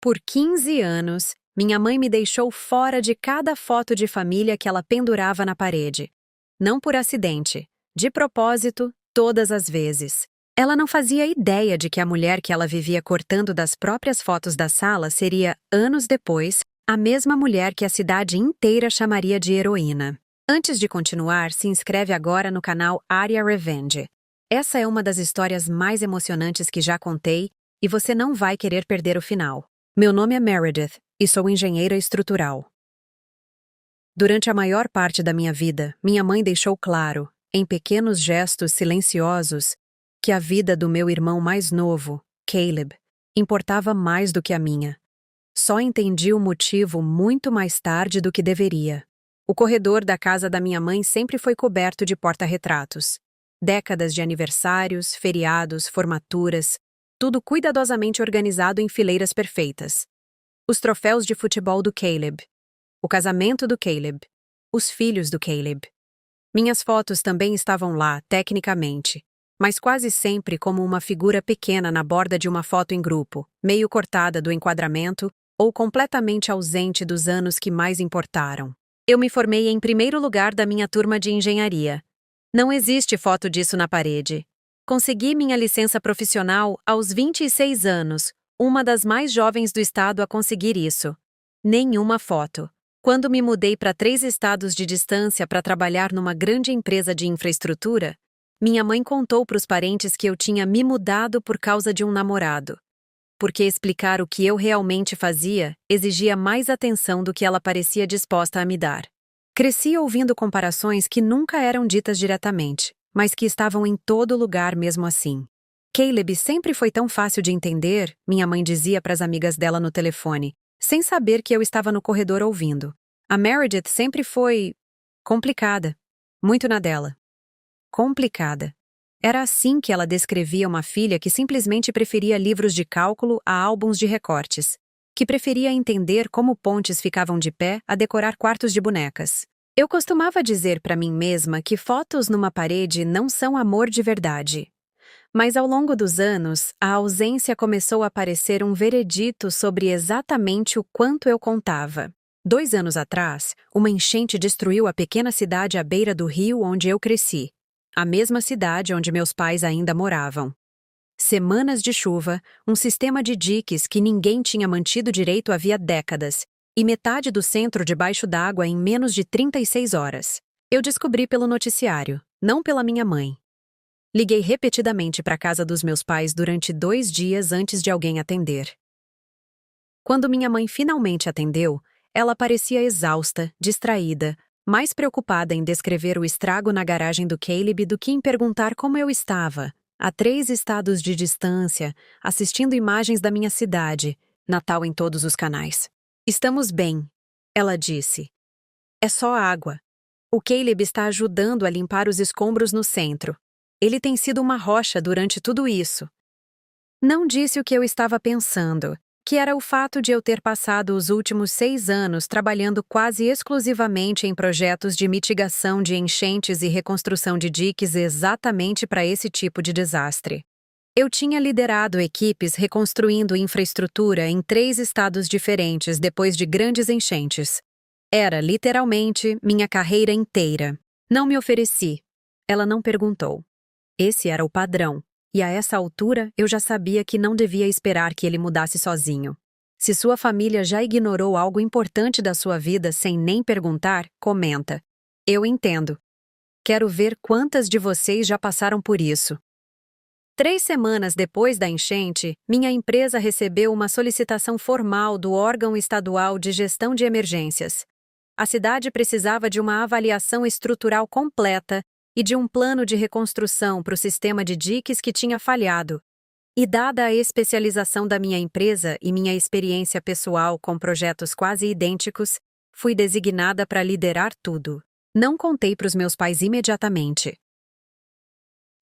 Por 15 anos, minha mãe me deixou fora de cada foto de família que ela pendurava na parede. Não por acidente, de propósito, todas as vezes. Ela não fazia ideia de que a mulher que ela vivia cortando das próprias fotos da sala seria, anos depois, a mesma mulher que a cidade inteira chamaria de heroína. Antes de continuar, se inscreve agora no canal Aria Revenge. Essa é uma das histórias mais emocionantes que já contei e você não vai querer perder o final. Meu nome é Meredith e sou engenheira estrutural. Durante a maior parte da minha vida, minha mãe deixou claro, em pequenos gestos silenciosos, que a vida do meu irmão mais novo, Caleb, importava mais do que a minha. Só entendi o motivo muito mais tarde do que deveria. O corredor da casa da minha mãe sempre foi coberto de porta-retratos. Décadas de aniversários, feriados, formaturas, tudo cuidadosamente organizado em fileiras perfeitas. Os troféus de futebol do Caleb, o casamento do Caleb, os filhos do Caleb. Minhas fotos também estavam lá, tecnicamente, mas quase sempre como uma figura pequena na borda de uma foto em grupo, meio cortada do enquadramento ou completamente ausente dos anos que mais importaram. Eu me formei em primeiro lugar da minha turma de engenharia. Não existe foto disso na parede. Consegui minha licença profissional aos 26 anos, uma das mais jovens do estado a conseguir isso. Nenhuma foto. Quando me mudei para 3 estados de distância para trabalhar numa grande empresa de infraestrutura, minha mãe contou para os parentes que eu tinha me mudado por causa de um namorado. Porque explicar o que eu realmente fazia exigia mais atenção do que ela parecia disposta a me dar. Cresci ouvindo comparações que nunca eram ditas diretamente, mas que estavam em todo lugar mesmo assim. Caleb sempre foi tão fácil de entender, minha mãe dizia para as amigas dela no telefone, sem saber que eu estava no corredor ouvindo. A Meredith sempre foi complicada, muito na dela. Complicada. Era assim que ela descrevia uma filha que simplesmente preferia livros de cálculo a álbuns de recortes, que preferia entender como pontes ficavam de pé a decorar quartos de bonecas. Eu costumava dizer para mim mesma que fotos numa parede não são amor de verdade. Mas ao longo dos anos, a ausência começou a parecer um veredito sobre exatamente o quanto eu contava. 2 anos atrás, uma enchente destruiu a pequena cidade à beira do rio onde eu cresci. A mesma cidade onde meus pais ainda moravam. Semanas de chuva, um sistema de diques que ninguém tinha mantido direito havia décadas, e metade do centro debaixo d'água em menos de 36 horas. Eu descobri pelo noticiário, não pela minha mãe. Liguei repetidamente para a casa dos meus pais durante 2 dias antes de alguém atender. Quando minha mãe finalmente atendeu, ela parecia exausta, distraída, mais preocupada em descrever o estrago na garagem do Caleb do que em perguntar como eu estava, a 3 estados de distância, assistindo imagens da minha cidade, Natal em todos os canais. Estamos bem, ela disse. É só água. O Caleb está ajudando a limpar os escombros no centro. Ele tem sido uma rocha durante tudo isso. Não disse o que eu estava pensando, que era o fato de eu ter passado os últimos 6 anos trabalhando quase exclusivamente em projetos de mitigação de enchentes e reconstrução de diques exatamente para esse tipo de desastre. Eu tinha liderado equipes reconstruindo infraestrutura em 3 estados diferentes depois de grandes enchentes. Era, literalmente, minha carreira inteira. Não me ofereci. Ela não perguntou. Esse era o padrão. E a essa altura, eu já sabia que não devia esperar que ele mudasse sozinho. Se sua família já ignorou algo importante da sua vida sem nem perguntar, comenta. Eu entendo. Quero ver quantas de vocês já passaram por isso. 3 semanas depois da enchente, minha empresa recebeu uma solicitação formal do órgão estadual de gestão de emergências. A cidade precisava de uma avaliação estrutural completa e de um plano de reconstrução para o sistema de diques que tinha falhado. E dada a especialização da minha empresa e minha experiência pessoal com projetos quase idênticos, fui designada para liderar tudo. Não contei para os meus pais imediatamente.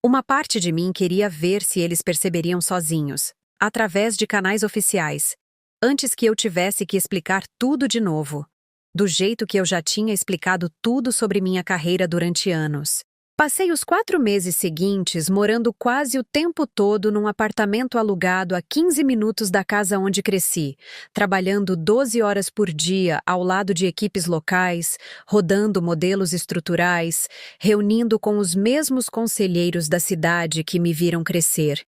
Uma parte de mim queria ver se eles perceberiam sozinhos, através de canais oficiais, antes que eu tivesse que explicar tudo de novo, do jeito que eu já tinha explicado tudo sobre minha carreira durante anos. Passei os 4 meses seguintes morando quase o tempo todo num apartamento alugado a 15 minutos da casa onde cresci, trabalhando 12 horas por dia ao lado de equipes locais, rodando modelos estruturais, reunindo com os mesmos conselheiros da cidade que me viram crescer.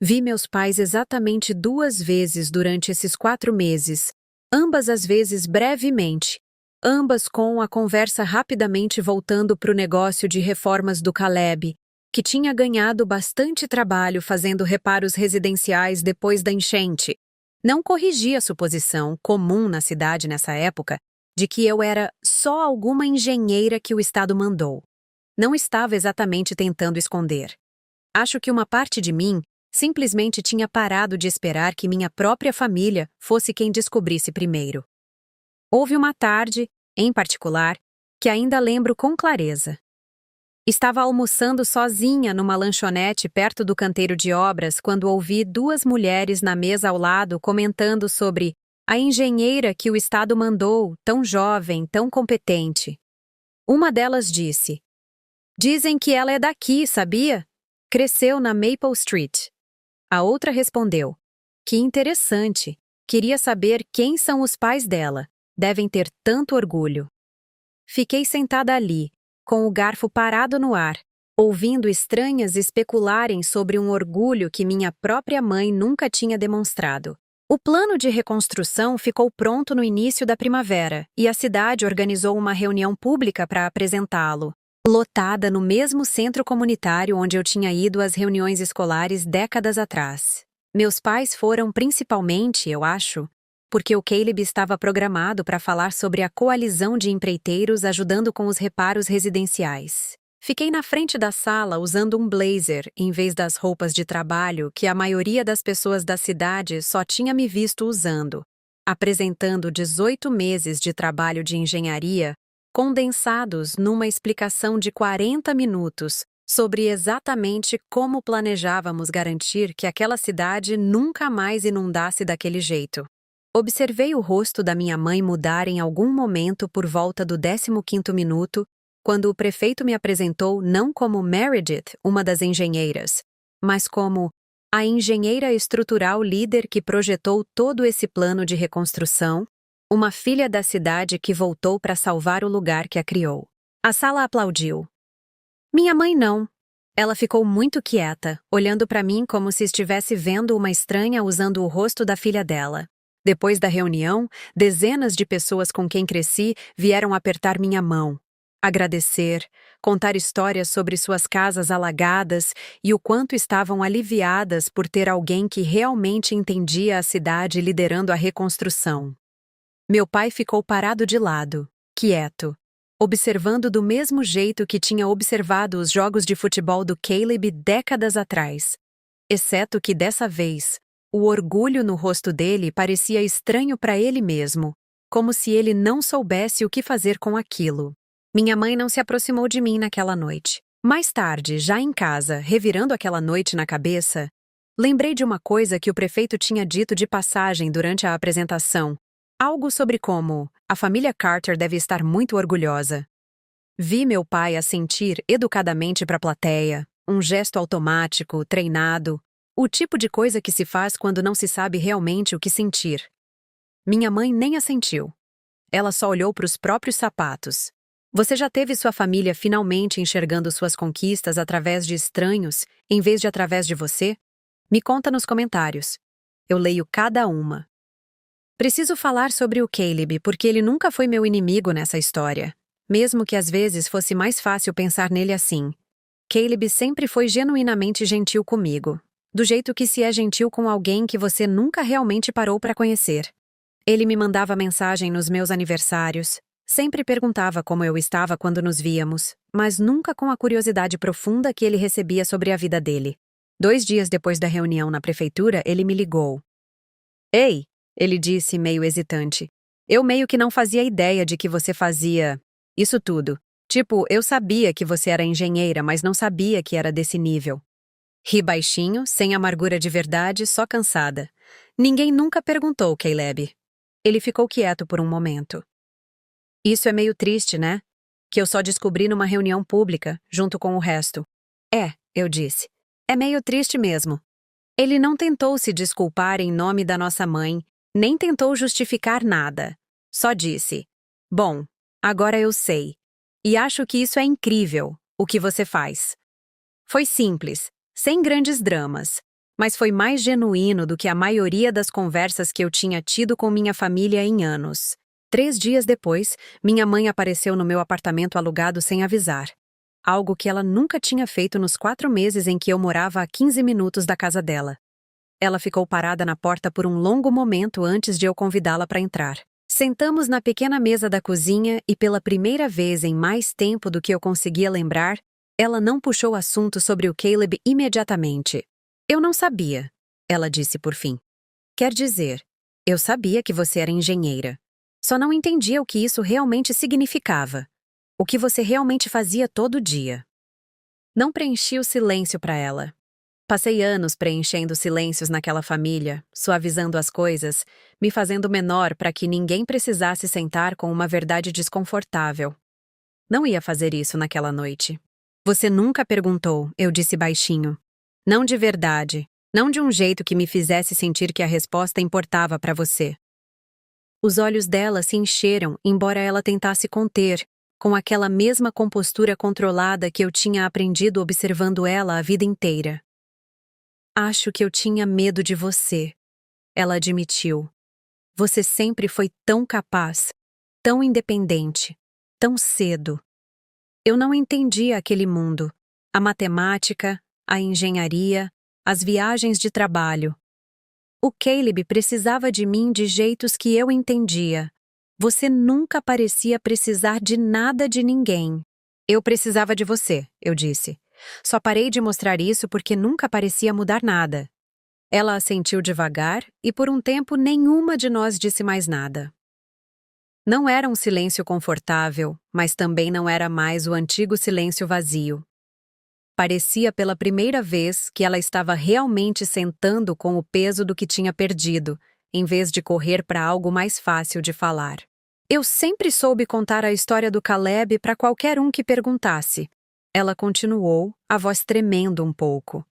Vi meus pais exatamente 2 vezes durante esses 4 meses, ambas as vezes brevemente. Ambas com a conversa rapidamente voltando para o negócio de reformas do Caleb, que tinha ganhado bastante trabalho fazendo reparos residenciais depois da enchente. Não corrigi a suposição, comum na cidade nessa época, de que eu era só alguma engenheira que o Estado mandou. Não estava exatamente tentando esconder. Acho que uma parte de mim simplesmente tinha parado de esperar que minha própria família fosse quem descobrisse primeiro. Houve uma tarde, em particular, que ainda lembro com clareza. Estava almoçando sozinha numa lanchonete perto do canteiro de obras quando ouvi 2 mulheres na mesa ao lado comentando sobre a engenheira que o Estado mandou, tão jovem, tão competente. Uma delas disse: "Dizem que ela é daqui, sabia? Cresceu na Maple Street." A outra respondeu: "Que interessante. Queria saber quem são os pais dela. Devem ter tanto orgulho." Fiquei sentada ali, com o garfo parado no ar, ouvindo estranhas especularem sobre um orgulho que minha própria mãe nunca tinha demonstrado. O plano de reconstrução ficou pronto no início da primavera e a cidade organizou uma reunião pública para apresentá-lo, lotada no mesmo centro comunitário onde eu tinha ido às reuniões escolares décadas atrás. Meus pais foram principalmente, eu acho, porque o Caleb estava programado para falar sobre a coalizão de empreiteiros ajudando com os reparos residenciais. Fiquei na frente da sala usando um blazer em vez das roupas de trabalho que a maioria das pessoas da cidade só tinha me visto usando, apresentando 18 meses de trabalho de engenharia condensados numa explicação de 40 minutos sobre exatamente como planejávamos garantir que aquela cidade nunca mais inundasse daquele jeito. Observei o rosto da minha mãe mudar em algum momento por volta do 15º minuto, quando o prefeito me apresentou não como Meredith, uma das engenheiras, mas como a engenheira estrutural líder que projetou todo esse plano de reconstrução, uma filha da cidade que voltou para salvar o lugar que a criou. A sala aplaudiu. Minha mãe não. Ela ficou muito quieta, olhando para mim como se estivesse vendo uma estranha usando o rosto da filha dela. Depois da reunião, dezenas de pessoas com quem cresci vieram apertar minha mão, agradecer, contar histórias sobre suas casas alagadas e o quanto estavam aliviadas por ter alguém que realmente entendia a cidade liderando a reconstrução. Meu pai ficou parado de lado, quieto, observando do mesmo jeito que tinha observado os jogos de futebol do Caleb décadas atrás, exceto que dessa vez, o orgulho no rosto dele parecia estranho para ele mesmo, como se ele não soubesse o que fazer com aquilo. Minha mãe não se aproximou de mim naquela noite. Mais tarde, já em casa, revirando aquela noite na cabeça, lembrei de uma coisa que o prefeito tinha dito de passagem durante a apresentação, algo sobre como a família Carter deve estar muito orgulhosa. Vi meu pai assentir educadamente para a plateia, um gesto automático, treinado, o tipo de coisa que se faz quando não se sabe realmente o que sentir. Minha mãe nem assentiu. Ela só olhou para os próprios sapatos. Você já teve sua família finalmente enxergando suas conquistas através de estranhos, em vez de através de você? Me conta nos comentários. Eu leio cada uma. Preciso falar sobre o Caleb porque ele nunca foi meu inimigo nessa história, mesmo que às vezes fosse mais fácil pensar nele assim. Caleb sempre foi genuinamente gentil comigo. Do jeito que se é gentil com alguém que você nunca realmente parou para conhecer. Ele me mandava mensagem nos meus aniversários, sempre perguntava como eu estava quando nos víamos, mas nunca com a curiosidade profunda que ele recebia sobre a vida dele. 2 dias depois da reunião na prefeitura, ele me ligou. "Ei", ele disse meio hesitante, "eu meio que não fazia ideia de que você fazia isso tudo. Tipo, eu sabia que você era engenheira, mas não sabia que era desse nível." Ri baixinho, sem amargura de verdade, só cansada. Ninguém nunca perguntou, Caleb. Ele ficou quieto por um momento. "Isso é meio triste, né?" Que eu só descobri numa reunião pública, junto com o resto. Eu disse. É meio triste mesmo. Ele não tentou se desculpar em nome da nossa mãe, nem tentou justificar nada. Só disse: Bom, agora eu sei. E acho que isso é incrível, o que você faz. Foi simples, sem grandes dramas, mas foi mais genuíno do que a maioria das conversas que eu tinha tido com minha família em anos. 3 dias depois, minha mãe apareceu no meu apartamento alugado sem avisar. Algo que ela nunca tinha feito nos 4 meses em que eu morava a 15 minutos da casa dela. Ela ficou parada na porta por um longo momento antes de eu convidá-la para entrar. Sentamos na pequena mesa da cozinha e pela primeira vez em mais tempo do que eu conseguia lembrar, ela não puxou assunto sobre o Caleb imediatamente. Eu não sabia, ela disse por fim. Quer dizer, eu sabia que você era engenheira. Só não entendia o que isso realmente significava. O que você realmente fazia todo dia. Não preenchi o silêncio para ela. Passei anos preenchendo silêncios naquela família, suavizando as coisas, me fazendo menor para que ninguém precisasse sentar com uma verdade desconfortável. Não ia fazer isso naquela noite. Você nunca perguntou, eu disse baixinho. Não de verdade, não de um jeito que me fizesse sentir que a resposta importava para você. Os olhos dela se encheram, embora ela tentasse conter, com aquela mesma compostura controlada que eu tinha aprendido observando ela a vida inteira. Acho que eu tinha medo de você, ela admitiu. Você sempre foi tão capaz, tão independente, tão cedo. Eu não entendia aquele mundo, a matemática, a engenharia, as viagens de trabalho. O Caleb precisava de mim de jeitos que eu entendia. Você nunca parecia precisar de nada de ninguém. Eu precisava de você, eu disse. Só parei de mostrar isso porque nunca parecia mudar nada. Ela assentiu devagar e por um tempo nenhuma de nós disse mais nada. Não era um silêncio confortável, mas também não era mais o antigo silêncio vazio. Parecia pela primeira vez que ela estava realmente sentando com o peso do que tinha perdido, em vez de correr para algo mais fácil de falar. Eu sempre soube contar a história do Caleb para qualquer um que perguntasse. Ela continuou, a voz tremendo um pouco.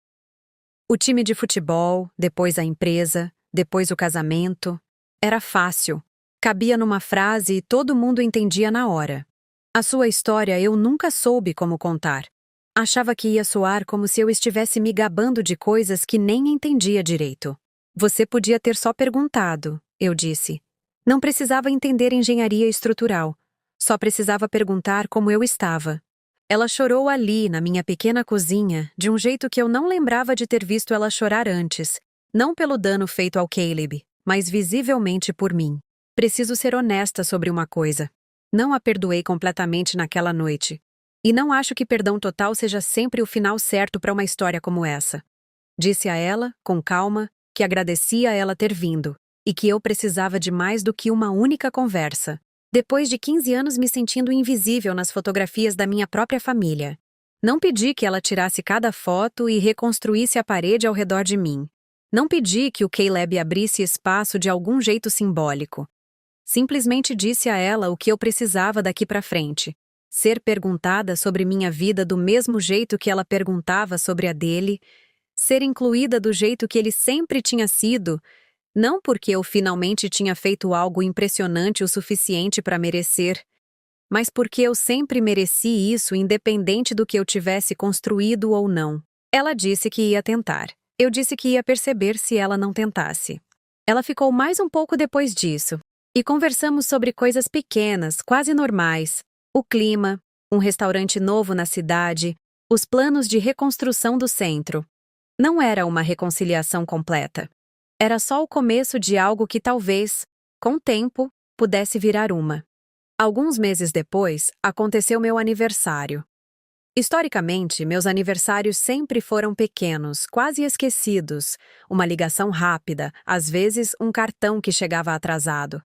O time de futebol, depois a empresa, depois o casamento. Era fácil. Cabia numa frase e todo mundo entendia na hora. A sua história eu nunca soube como contar. Achava que ia soar como se eu estivesse me gabando de coisas que nem entendia direito. Você podia ter só perguntado, eu disse. Não precisava entender engenharia estrutural. Só precisava perguntar como eu estava. Ela chorou ali, na minha pequena cozinha, de um jeito que eu não lembrava de ter visto ela chorar antes. Não pelo dano feito ao Caleb, mas visivelmente por mim. Preciso ser honesta sobre uma coisa. Não a perdoei completamente naquela noite. E não acho que perdão total seja sempre o final certo para uma história como essa. Disse a ela, com calma, que agradecia a ela ter vindo, e que eu precisava de mais do que uma única conversa. Depois de 15 anos me sentindo invisível nas fotografias da minha própria família. Não pedi que ela tirasse cada foto e reconstruísse a parede ao redor de mim. Não pedi que o Caleb abrisse espaço de algum jeito simbólico. Simplesmente disse a ela o que eu precisava daqui para frente. Ser perguntada sobre minha vida do mesmo jeito que ela perguntava sobre a dele, ser incluída do jeito que ele sempre tinha sido, não porque eu finalmente tinha feito algo impressionante o suficiente para merecer, mas porque eu sempre mereci isso independente do que eu tivesse construído ou não. Ela disse que ia tentar. Eu disse que ia perceber se ela não tentasse. Ela ficou mais um pouco depois disso, e conversamos sobre coisas pequenas, quase normais. O clima, um restaurante novo na cidade, os planos de reconstrução do centro. Não era uma reconciliação completa. Era só o começo de algo que talvez, com o tempo, pudesse virar uma. Alguns meses depois, aconteceu meu aniversário. Historicamente, meus aniversários sempre foram pequenos, quase esquecidos, uma ligação rápida, às vezes um cartão que chegava atrasado.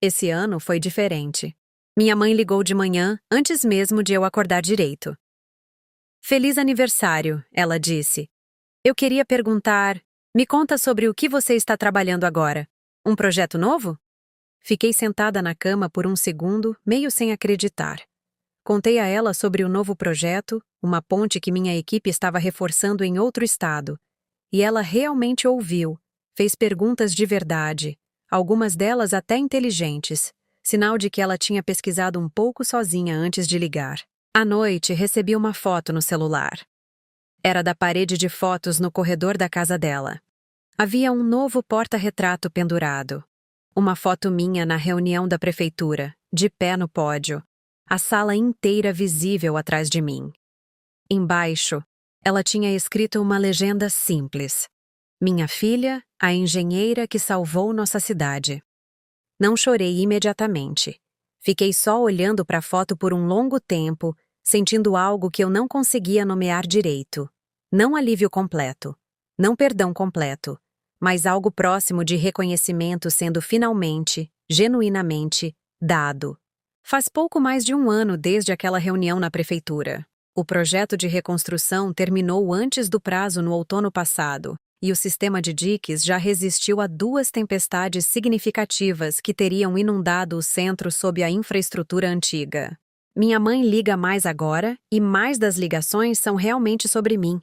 Esse ano foi diferente. Minha mãe ligou de manhã, antes mesmo de eu acordar direito. Feliz aniversário, ela disse. Eu queria perguntar, me conta sobre o que você está trabalhando agora. Um projeto novo? Fiquei sentada na cama por um segundo, meio sem acreditar. Contei a ela sobre o novo projeto, uma ponte que minha equipe estava reforçando em outro estado. E ela realmente ouviu, fez perguntas de verdade, algumas delas até inteligentes, sinal de que ela tinha pesquisado um pouco sozinha antes de ligar. À noite, recebi uma foto no celular. Era da parede de fotos no corredor da casa dela. Havia um novo porta-retrato pendurado. Uma foto minha na reunião da prefeitura, de pé no pódio, a sala inteira visível atrás de mim. Embaixo, ela tinha escrito uma legenda simples: Minha filha, a engenheira que salvou nossa cidade. Não chorei imediatamente. Fiquei só olhando para a foto por um longo tempo, sentindo algo que eu não conseguia nomear direito. Não alívio completo, não perdão completo, mas algo próximo de reconhecimento sendo finalmente, genuinamente, dado. Faz pouco mais de um ano desde aquela reunião na prefeitura. O projeto de reconstrução terminou antes do prazo no outono passado, e o sistema de diques já resistiu a 2 tempestades significativas que teriam inundado o centro sob a infraestrutura antiga. Minha mãe liga mais agora, e mais das ligações são realmente sobre mim.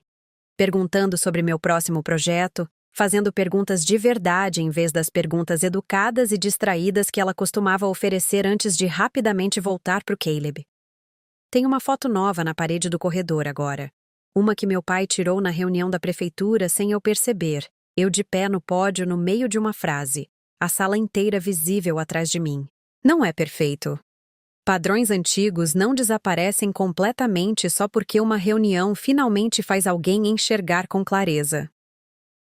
Perguntando sobre meu próximo projeto, fazendo perguntas de verdade em vez das perguntas educadas e distraídas que ela costumava oferecer antes de rapidamente voltar para o Caleb. Tem uma foto nova na parede do corredor agora. Uma que meu pai tirou na reunião da prefeitura sem eu perceber, eu de pé no pódio no meio de uma frase, a sala inteira visível atrás de mim. Não é perfeito. Padrões antigos não desaparecem completamente só porque uma reunião finalmente faz alguém enxergar com clareza.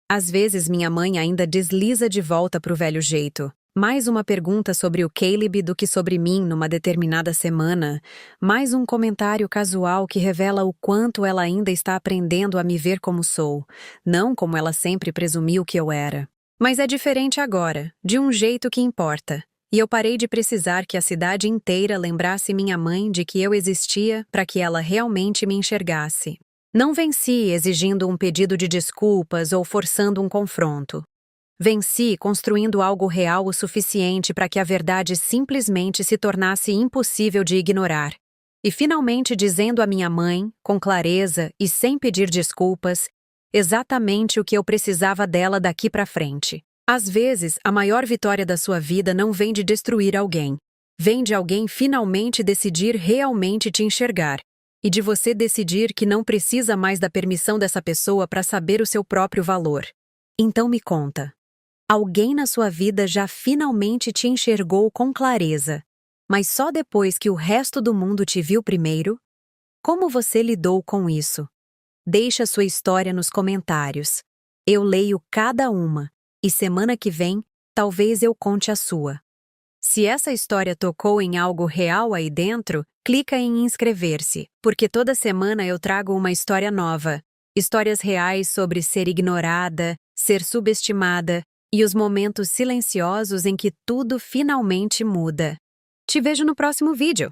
Às vezes minha mãe ainda desliza de volta para o velho jeito. Mais uma pergunta sobre o Caleb do que sobre mim numa determinada semana, mais um comentário casual que revela o quanto ela ainda está aprendendo a me ver como sou, não como ela sempre presumiu que eu era. Mas é diferente agora, de um jeito que importa, e eu parei de precisar que a cidade inteira lembrasse minha mãe de que eu existia para que ela realmente me enxergasse. Não venci exigindo um pedido de desculpas ou forçando um confronto. Venci construindo algo real o suficiente para que a verdade simplesmente se tornasse impossível de ignorar. E finalmente dizendo à minha mãe, com clareza e sem pedir desculpas, exatamente o que eu precisava dela daqui para frente. Às vezes, a maior vitória da sua vida não vem de destruir alguém. Vem de alguém finalmente decidir realmente te enxergar. E de você decidir que não precisa mais da permissão dessa pessoa para saber o seu próprio valor. Então me conta. Alguém na sua vida já finalmente te enxergou com clareza, mas só depois que o resto do mundo te viu primeiro? Como você lidou com isso? Deixa sua história nos comentários. Eu leio cada uma, e semana que vem, talvez eu conte a sua. Se essa história tocou em algo real aí dentro, clica em inscrever-se, porque toda semana eu trago uma história nova. Histórias reais sobre ser ignorada, ser subestimada, e os momentos silenciosos em que tudo finalmente muda. Te vejo no próximo vídeo!